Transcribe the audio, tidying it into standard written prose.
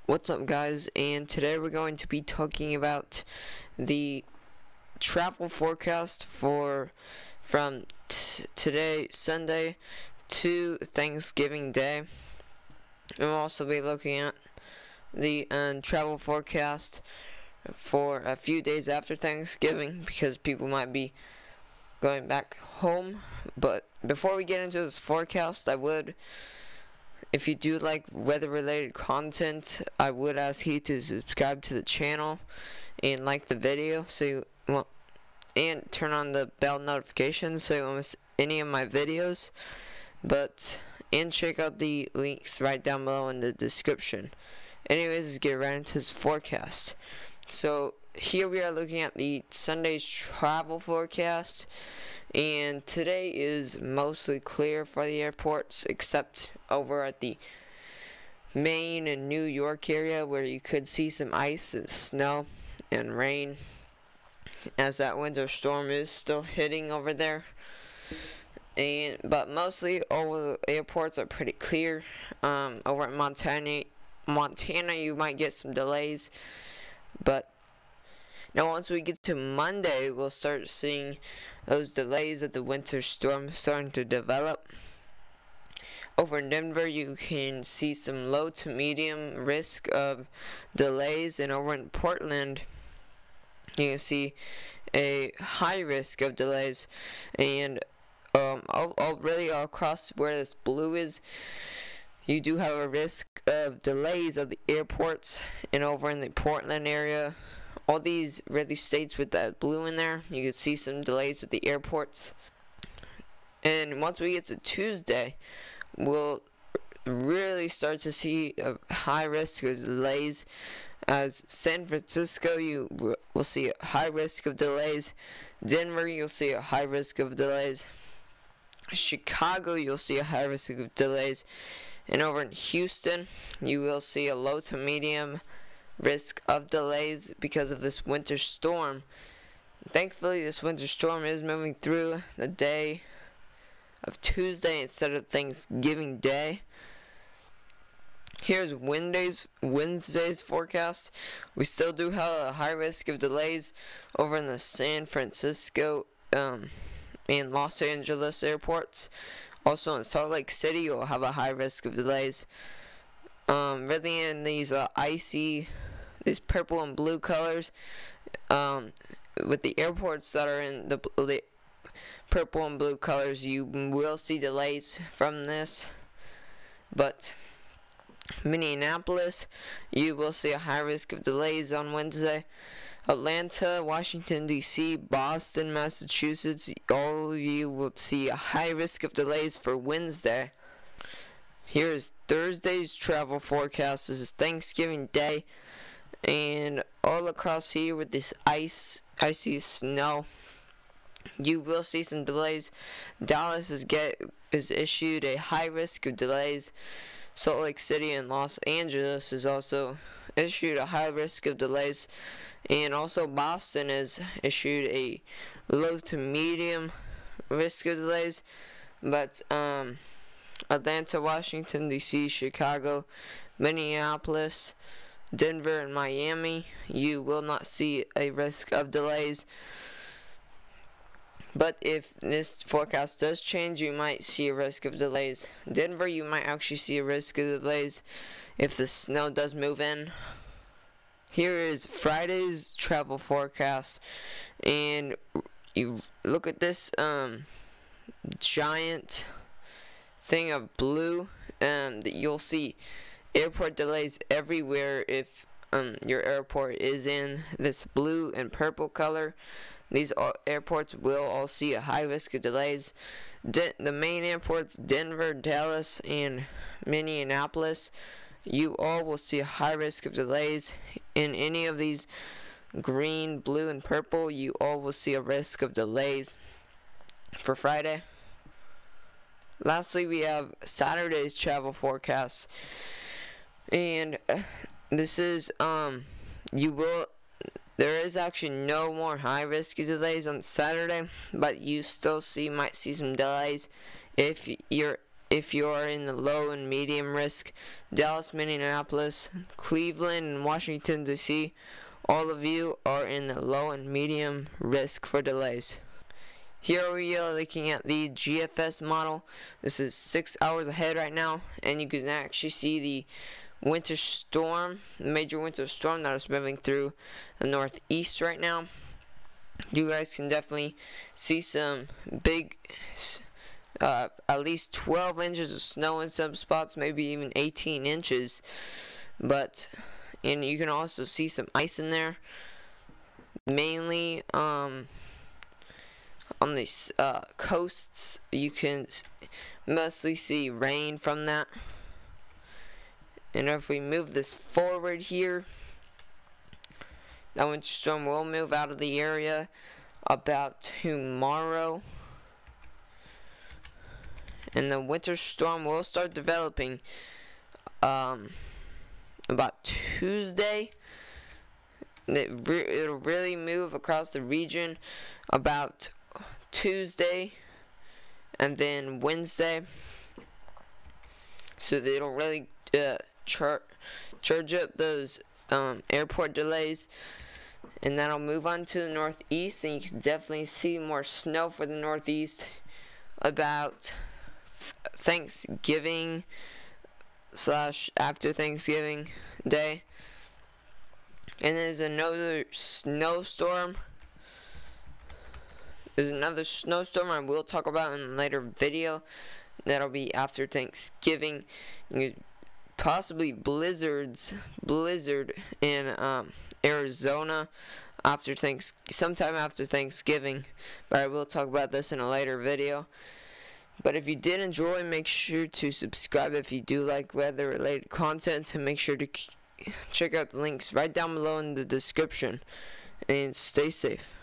What's up, guys? And today we're going to be talking about the travel forecast from today, Sunday, to Thanksgiving Day. And we'll also be looking at the travel forecast for a few days after Thanksgiving, because people might be going back home. But before we get into this forecast, if you do like weather-related content, I would ask you to subscribe to the channel and like the video and turn on the bell notifications so you won't miss any of my videos. And check out the links right down below in the description. Anyways, let's get right into this forecast. So here we are looking at the Sunday's travel forecast, and today is mostly clear for the airports, except over at the Maine and New York area, where you could see some ice and snow and rain, as that winter storm is still hitting over there. But mostly all the airports are pretty clear. Over at Montana, you might get some delays, but now once we get to Monday, we'll start seeing those delays of the winter storm starting to develop. Over in Denver, you can see some low to medium risk of delays, and over in Portland, you can see a high risk of delays. And really all across where this blue is, you do have a risk of delays of the airports. And over in the Portland area, all these really states with that blue in there, you can see some delays with the airports. And once we get to Tuesday, we'll really start to see a high risk of delays. As San Francisco, you will see a high risk of delays. Denver, you'll see a high risk of delays. Chicago, you'll see a high risk of delays. And over in Houston, you will see a low to medium risk of delays because of this winter storm. Thankfully, this winter storm is moving through the day of Tuesday instead of Thanksgiving Day. Here's Wednesday's forecast. We still do have a high risk of delays over in the San Francisco and Los Angeles airports. Also in Salt Lake City, you'll have a high risk of delays. Really in these these purple and blue colors, with the airports that are in the purple and blue colors, you will see delays from this. But Minneapolis, you will see a high risk of delays on Wednesday. Atlanta, Washington, D.C., Boston, Massachusetts, all of you will see a high risk of delays for Wednesday. Here is Thursday's travel forecast. This is Thanksgiving Day, and all across here with this icy snow, you will see some delays. Dallas is issued a high risk of delays. Salt Lake City and Los Angeles is also issued a high risk of delays, and also Boston is issued a low to medium risk of delays. But Atlanta, Washington, D.C., Chicago, Minneapolis, Denver, and Miami, you will not see a risk of delays. But if this forecast does change, you might see a risk of delays. Denver, you might actually see a risk of delays if the snow does move in. Here is Friday's travel forecast, and you look at this giant thing of blue, that you'll see airport delays everywhere if your airport is in this blue and purple color. These airports will all see a high risk of delays. The main airports, Denver, Dallas, and Minneapolis, you all will see a high risk of delays. In any of these green, blue, and purple, you all will see a risk of delays for Friday. Lastly, we have Saturday's travel forecast, and this is there is actually no more high risk delays on Saturday, but you still might see some delays if your if you are in the low and medium risk. Dallas, Minneapolis, Cleveland, and Washington D.C., all of you are in the low and medium risk for delays. Here we are looking at the GFS model. This is 6 hours ahead right now, and you can actually see the winter storm, major winter storm that is moving through the northeast right now. You guys can definitely see some big, at least 12 inches of snow in some spots, maybe even 18 inches. And you can also see some ice in there, mainly on the coasts. You can mostly see rain from that. And if we move this forward here, that winter storm will move out of the area about tomorrow. And the winter storm will start developing about Tuesday. It'll really move across the region about Tuesday and then Wednesday. So that it'll really charge up those airport delays. And that'll move on to the northeast, and you can definitely see more snow for the northeast about Thanksgiving / after Thanksgiving Day. And there's another snowstorm. There's another snowstorm I will talk about in a later video. That'll be after Thanksgiving. Possibly blizzard in Arizona sometime after Thanksgiving. But I will talk about this in a later video. But if you did enjoy, make sure to subscribe if you do like weather-related content, and make sure to check out the links right down below in the description. And stay safe.